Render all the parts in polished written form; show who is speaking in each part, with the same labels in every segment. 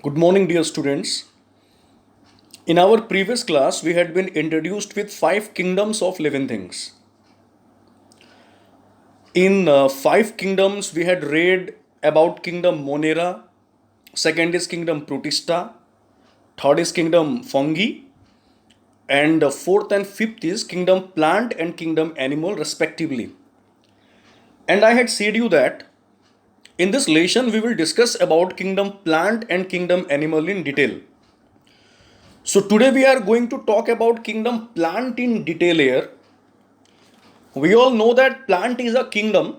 Speaker 1: Good morning, dear students. In our previous class, we had been introduced with five kingdoms of living things. In five kingdoms, we had read about kingdom Monera, second is kingdom Protista, third is kingdom Fungi, and fourth and fifth is kingdom plant and kingdom animal, respectively. And I had said you that in this lesson, we will discuss about kingdom plant and kingdom animal in detail. So today we are going to talk about kingdom plant in detail here. We all know that plant is a kingdom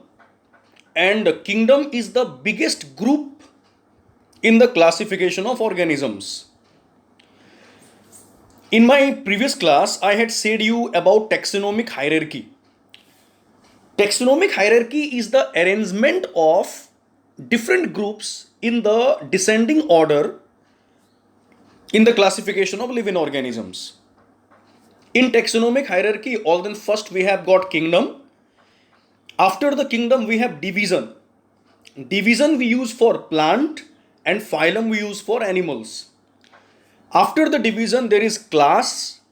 Speaker 1: and kingdom is the biggest group in the classification of organisms. In my previous class, I had said you about taxonomic hierarchy. Taxonomic hierarchy is the arrangement of different groups in the descending order in the classification of living organisms. In taxonomic hierarchy, all then first we have got kingdom. After the kingdom, we have division. Division we use for plant and phylum we use for animals. After the division, there is class.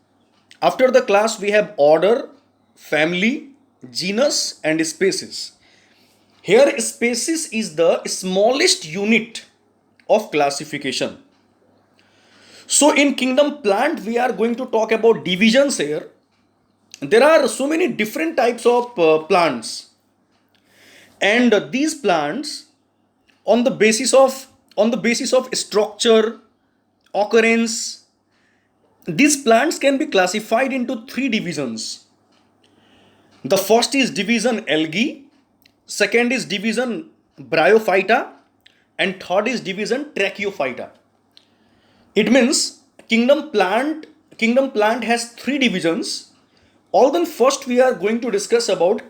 Speaker 1: After the class, we have order, family, genus, and species. Here, species is the smallest unit of classification. So, in kingdom plant, we are going to talk about divisions here. There are so many different types of plants, and these plants, on the basis of structure, occurrence, these plants can be classified into three divisions. The first is division algae, second is division bryophyta, and third is division tracheophyta. It means kingdom plant has three divisions. All then first we are going to discuss about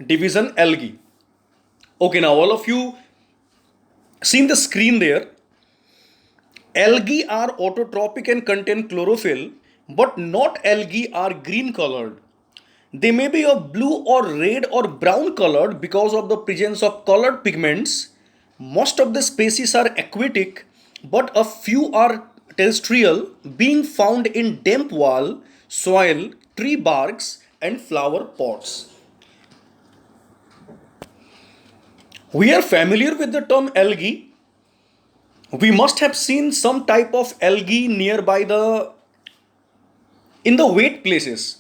Speaker 1: division algae. Okay, now all of you seen the screen there. Algae are autotrophic and contain chlorophyll, but not algae are green colored. They may be of blue or red or brown colored because of the presence of colored pigments. Most of the species are aquatic, but a few are terrestrial, being found in damp wall, soil, tree barks, and flower pots. We are familiar with the term algae. We must have seen some type of algae nearby the in the wet places.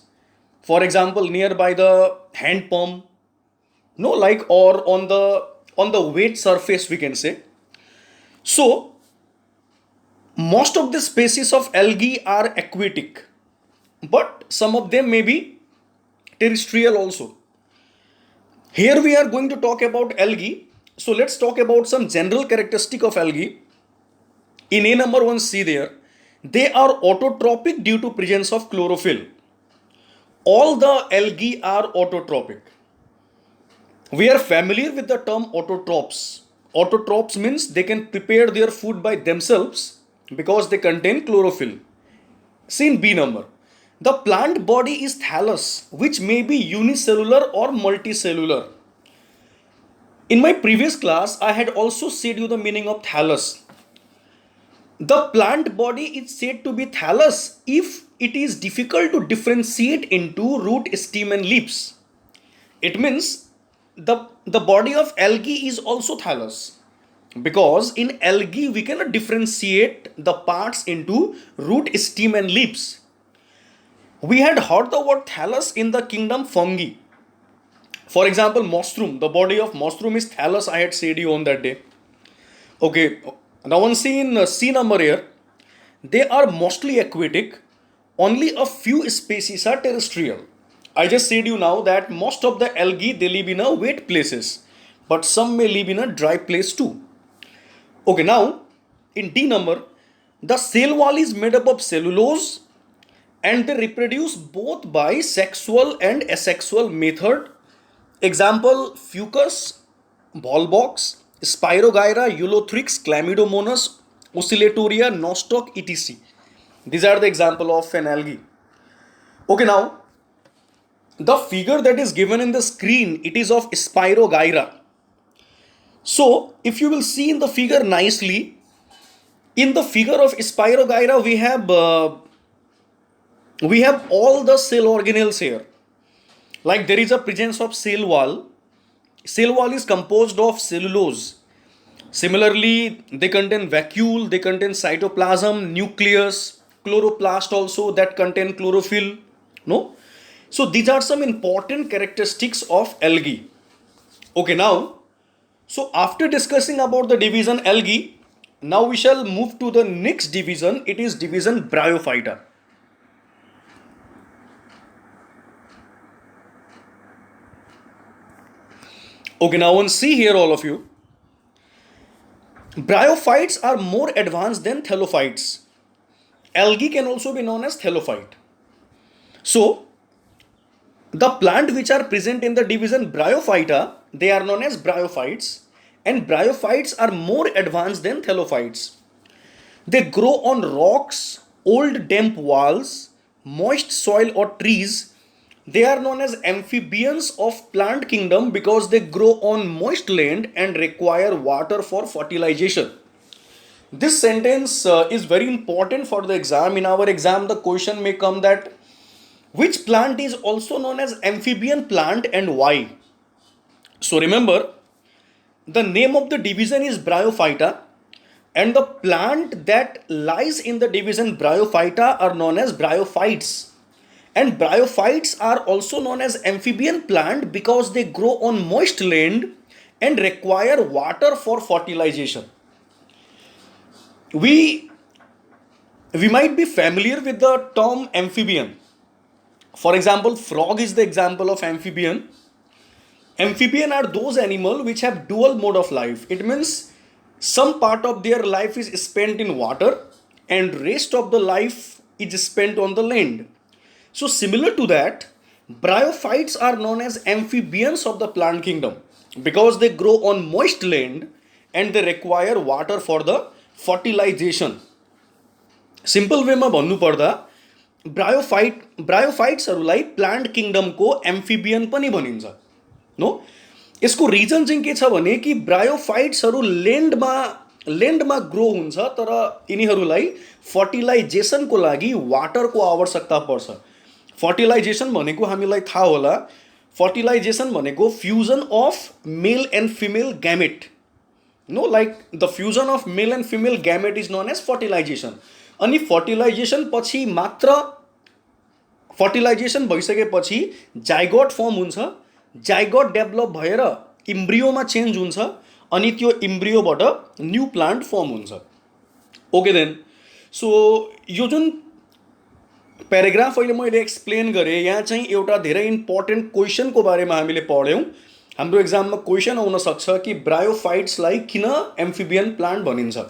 Speaker 1: For example, nearby the hand pump, no, like or on the wet surface we can say. So most of the species of algae are aquatic, but some of them may be terrestrial also. Here we are going to talk about algae. So let's talk about some general characteristic of algae. In A number 1, see there, they are autotrophic due to presence of chlorophyll. All the algae are autotrophic. We are familiar with the term autotrophs. Autotrophs means they can prepare their food by themselves because they contain chlorophyll. See in B number. The plant body is thallus, which may be unicellular or multicellular. In my previous class, I had also said you the meaning of thallus. The plant body is said to be thallus if it is difficult to differentiate into root, stem, and leaves. It means the body of algae is also thallus because in algae we cannot differentiate the parts into root, stem, and leaves. We had heard the word thallus in the kingdom fungi. For example, mushroom, the body of mushroom is thallus, I had said you on that day. Okay, now one see in C number here, they are mostly aquatic, only a few species are terrestrial. I just said you now that most of the algae they live in a wet places, but some may live in a dry place too. Okay, now in D number, the cell wall is made up of cellulose and they reproduce both by sexual and asexual method. Example, fucus, volvox, Spirogyra, Eulothrix, Chlamydomonas, Oscillatoria, Nostoc, etc. These are the example of an algae. Okay, now the figure that is given in the screen, it is of Spirogyra. So if you will see in the figure nicely, In the figure of Spirogyra, we have all the cell organelles here. Like there is a presence of cell wall. Cell wall is composed of cellulose. Similarly, they contain vacuole, they contain cytoplasm, nucleus, chloroplast also that contain chlorophyll. No? So these are some important characteristics of algae. Okay, now, so after discussing about the division algae, now we shall move to the next division. It is division Bryophyta. Okay, now and see here all of you. Bryophytes are more advanced than thallophytes. Algae can also be known as thallophyte. So, the plant which are present in the division Bryophyta, they are known as bryophytes, and bryophytes are more advanced than thallophytes. They grow on rocks, old damp walls, moist soil or trees. They are known as amphibians of plant kingdom because they grow on moist land and require water for fertilization. This sentence is very important for the exam. In our exam, the question may come that which plant is also known as amphibian plant and why? So remember, the name of the division is Bryophyta, and the plant that lies in the division Bryophyta are known as bryophytes. And bryophytes are also known as amphibian plant because they grow on moist land and require water for fertilization. We might be familiar with the term amphibian. For example, frog is the example of amphibian. Amphibian are those animals which have dual mode of life. It means some part of their life is spent in water and rest of the life is spent on the land. So similar to that, bryophytes are known as amphibians of the plant kingdom because they grow on moist land and they require water for the fertilization. Simple वेमा भन्नुपर्दा ब्रायोफाइट्सहरूलाई plant किङडमको amphibian पनि भनिन्छ no यसको region चाहिँ के छ भने कि ब्रायोफाइट्सहरू ल्यान्डमा ग्रो हुन्छ तर यिनीहरूलाई फर्टिलाइजेसनको लागि वाटरको आवश्यकता पर्छ फर्टिलाइजेसन भनेको हामीलाई थाहा होला फर्टिलाइजेसन भनेको fusion of male and female gamete no like the fusion of male and female gamete is known as fertilization अनि फर्टिलाइजेसन पछि मात्र फर्टिलाइजेसन भइसकेपछि जाइगोट फर्म हुन्छ जाइगोट डेभलप भएर इम्ब्रियोमा चेन्ज हुन्छ अनि त्यो इम्ब्रियोबाट न्यू प्लान्ट फर्म हुन्छ ओके देन सो यो जुन प्याराग्राफ अहिले मैले एक्सप्लेन गरेँ यहाँ चाहिँ एउटा धेरै इम्पोर्टेन्ट क्वेसनको बारेमा हामीले पढ्यौँ हाम्रो एक्जाममा क्वेसन आउन सक्छ कि ब्रायोफाइट्सलाई किन एम्फिबियन प्लान्ट भनिन्छ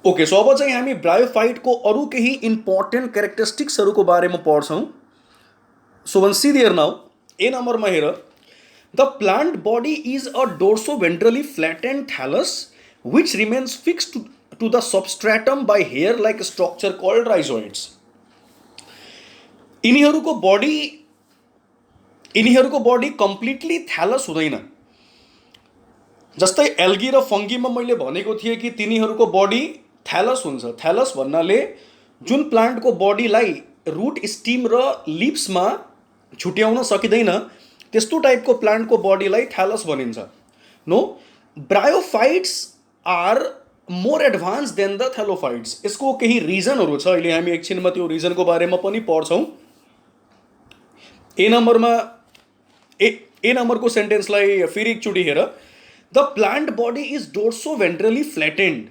Speaker 1: ओके सो अब चाहिँ हामी ब्रायोफाइटको अरू केही इम्पोर्टेन्ट क्यारेक्टरिस्टिक्सहरूको बारेमा पढ्छौँ so one see there now A नम्बरमा हेर the plant body is a dorsoventrally flattened thallus which remains fixed to the substratum by hair like structure called rhizoids यिनीहरूको बडी कम्प्लिटली थ्यालस हुँदैन जस्तै एल्गी र फङ्गीमा मैले भनेको थिएँ कि तिनीहरूको बडी थ्यालस हुन्छ थ्यालस भन्नाले जुन प्लान्टको बडीलाई रुट स्टिम र लिप्समा छुट्याउन सकिँदैन त्यस्तो टाइपको प्लान्टको बडीलाई थ्यालस भनिन्छ no bryophytes are more advanced than the thallophytes यसको केही रिजनहरू छ अहिले हामी एकछिनमा त्यो रिजनको बारेमा पनि पढ्छौँ ए नम्बरको सेन्टेन्सलाई फेरि एकचोटि हेर द प्लान्ट बडी इज डोर्सोभेन्ट्रली फ्ल्याटेन्ड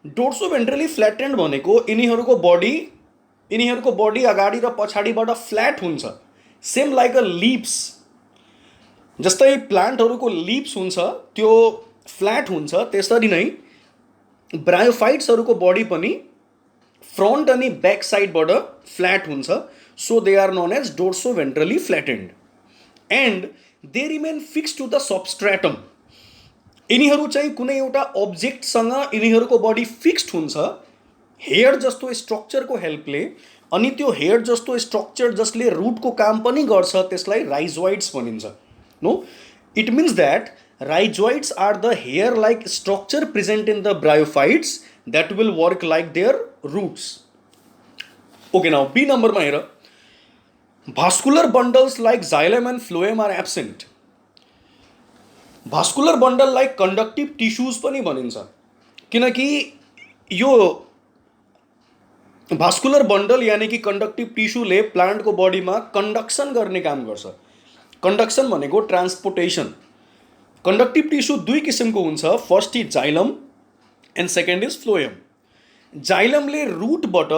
Speaker 1: डोर्सोभेन्ट्रली फ्ल्याटेन्ड भनेको यिनीहरूको बडी अगाडि र पछाडिबाट फ्ल्याट हुन्छ सेम लाइक अ लिप्स जस्तै प्लान्टहरूको लिप्स हुन्छ त्यो फ्ल्याट हुन्छ त्यसरी नै ब्रायोफाइट्सहरूको बडी पनि फ्रन्ट अनि ब्याक साइडबाट फ्ल्याट हुन्छ so they are known as dorsoventrally flattened and they remain fix to the substratum यिनीहरू चाहिँ कुनै एउटा अब्जेक्टसँग यिनीहरूको बडी फिक्स्ड हुन्छ हेयर जस्तो स्ट्रक्चरको हेल्पले अनि त्यो हेयर जस्तो स्ट्रक्चर जसले रुटको काम पनि गर्छ त्यसलाई राइजोइड्स भनिन्छ no it means that Rhizoids are the hair-like structure present in the bryophytes that will work like their roots. Okay, now B number ma hera. Vascular bundles like xylem and phloem are absent. Vascular बन्डललाई conductive tissues पनि भनिन्छ, किनकि यो vascular bundle यानी कि conductive टिस्युले प्लान्टको बडीमा conduction गर्ने काम गर्छ. कन्डक्सन भनेको ट्रान्सपोर्टेसन. कन्डक्टिभ टिस्यु दुई किसिमको हुन्छ. First is xylem and second is phloem. जाइलमले रुटबाट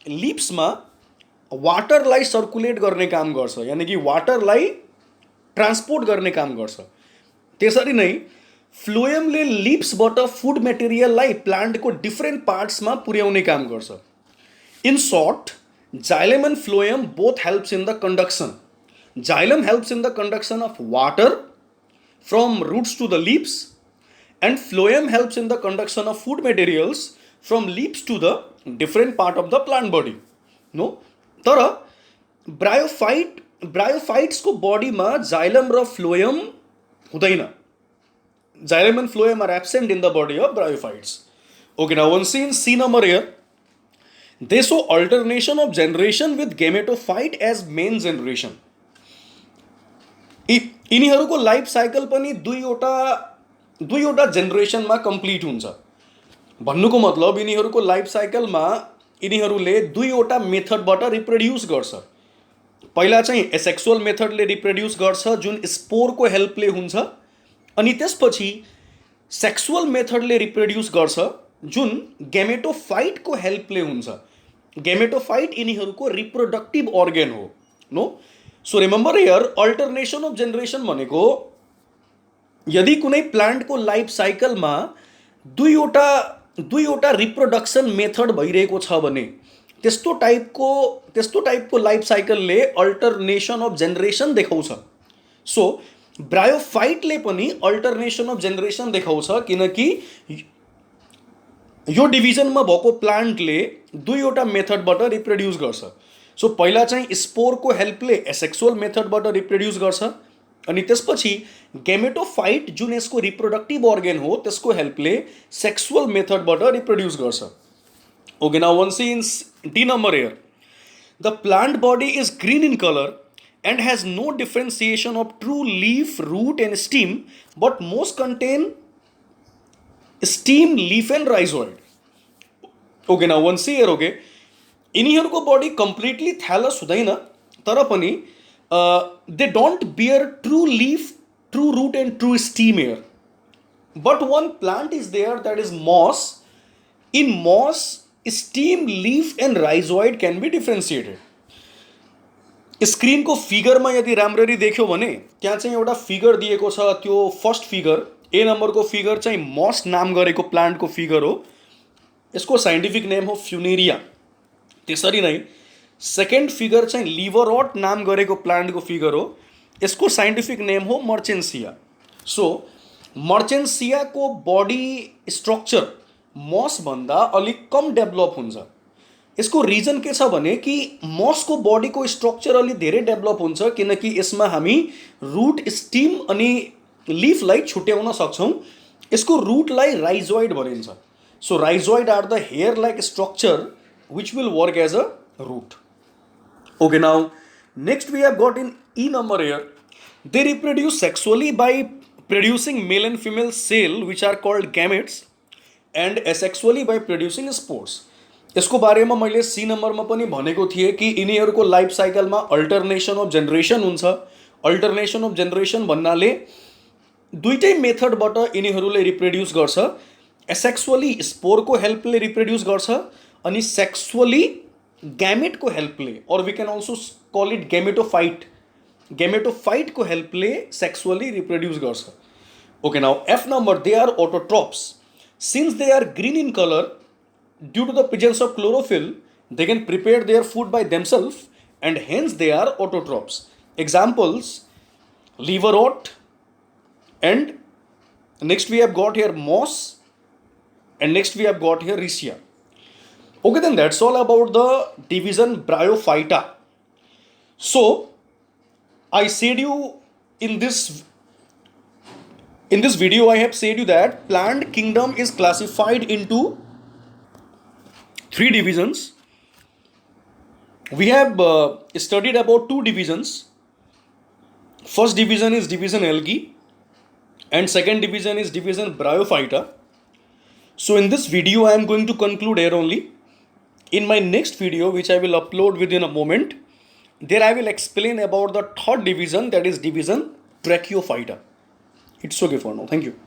Speaker 1: लिप्समा वाटरलाई सर्कुलेट गर्ने काम गर्छ, यानी कि वाटरलाई ट्रान्सपोर्ट गर्ने काम गर्छ. त्यसरी नै फ्लोएमले लिप्सबाट फुड मेटेरियललाई प्लान्टको डिफ्रेन्ट पार्ट्समा पुर्याउने काम गर्छ. इन shirt, xylem end phloem both helps in the conduction. Xylem helps in the conduction of water from roots to the leaves, and phloem helps in the conduction of food materials from leaves to the different part of the plant body. No, तर bryophytes को body में xylem र phloem हुँदैन. Xylem and phloem are absent in the body of bryophytes. Okay, now one see in C number here. They show alternation of generation with gametophyte as main generation. यिनीहरूको life cycle पनि दुईवटा जेनेरेसनमा complete हुन्छ. भन्नुको मतलब यिनीहरूको life साइकलमा यिनीहरूले दुईवटा मेथडबाट रिप्रोड्युस गर्छ. पहिला चाहिँ एसेक्सुअल मेथडले रिप्रोड्युस गर्छ जुन स्पोरको हेल्पले हुन्छ, अनि त्यसपछि सेक्सुअल मेथडले रिप्रोड्युस गर्छ जुन गेमेटोफाइटको हेल्पले हुन्छ. गेमेटोफाइट यिनीहरूको रिप्रोडक्टिभ अर्गन हो. No, so remember here alternation of generation भनेको यदि कुनै प्लान्टको लाइफ साइकलमा दुईवटा रिप्रोडक्सन मेथड भइरहेको छ भने त्यस्तो टाइपको लाइफ साइकलले अल्टरनेसन अफ जेनेरेसन देखाउँछ. सो ब्रायोफाइटले पनि अल्टरनेसन अफ जेनेरेसन देखाउँछ, किनकि यो डिभिजनमा भएको प्लान्टले दुईवटा मेथडबाट रिप्रोड्युस गर्छ. सो पहिला चाहिँ स्पोरको हेल्पले एसेक्सुअल मेथडबाट रिप्रोड्युस गर्छ, अनि त्यसपछि गेमेटोफाइट जुन यसको रिप्रोडक्टिभ अर्गन हो त्यसको हेल्पले सेक्सुअल मेथडबाट रिप्रोड्युस गर्छ. Okay, now one see in the number here. The plant body is green in colour and has no differentiation of true leaf, root and stem, but most contain stem, leaf and rhizoid. Okay, now one see here. Okay, यिनीहरूको body completely thallus हुँदैन, तर पनि they don't bear true leaf, true root and true stem here. But one plant is there, that is moss. In moss, stem, leaf and rhizoid can be differentiated. Screen को figure में यदि राम्ररी देख्यो भने त्यहाँ चाहिँ एउटा फिगर दिएको छ. त्यो फर्स्ट फिगर ए नंबर को फिगर चाहिँ मॉस नाम गरेको प्लान्ट को फिगर हो. यसको साइन्टिफिक नेम हो फ्युनेरिया. त्यसरी नै सेकेन्ड फिगर चाहिँ लिभरॉट नाम गरेको प्लान्ट को फिगर हो. यसको साइन्टिफिक नेम हो मर्चेन्सिया. सो मर्चेन्सिया को बॉडी स्ट्रक्चर मॉस भन्दा अलिक कम डेभलप हुन्छ. यसको रिजन के छ भने कि मॉसको बॉडीको स्ट्रक्चर अलि धेरै डेभलप हुन्छ, किनकि यसमा हामी रूट, स्टिम अनि लिफलाई छुट्याउन सक्छौँ. यसको रूटलाई राइजोइड भनिन्छ. So rhizoid are the hair like structure which will work as a root. Okay, now next we have got in E number here. They reproduce sexually by producing male and female cell which are called gametes and asexually by producing spores. यसको बारेमा मैले सी नंबरमा पनि भनेको थिएँ कि यिनीहरूको life साइकलमा अल्टरनेसन of generation हुन्छ. अल्टरनेसन अफ जेनेरेसन भन्नाले दुईटै मेथडबाट यिनीहरूले रिप्रोड्युस गर्छ. एसेक्सुअली स्पोरको हेल्पले रिप्रोड्युस गर्छ अनि सेक्सुअली ग्यामेटको हेल्पले, और we can also call it गेमेटोफाइटको हेल्पले सेक्सुअली रिप्रोड्युस गर्छ. Okay, now F number, they are autotrophs. Since they are green in colour, due to the presence of chlorophyll, they can prepare their food by themselves and hence they are autotrophs. Examples, liverwort, and next we have got here moss, and next we have got here riccia. Okay, then that's all about the division Bryophyta. So I said you in In this video, I have said you that plant kingdom is classified into three divisions. We have studied about two divisions. First division is division Algae, and second division is division Bryophyta. So in this video, I am going to conclude here only. In my next video, which I will upload within a moment, there I will explain about the third division, that is division Brachyophyta. It's okay for now. Thank you.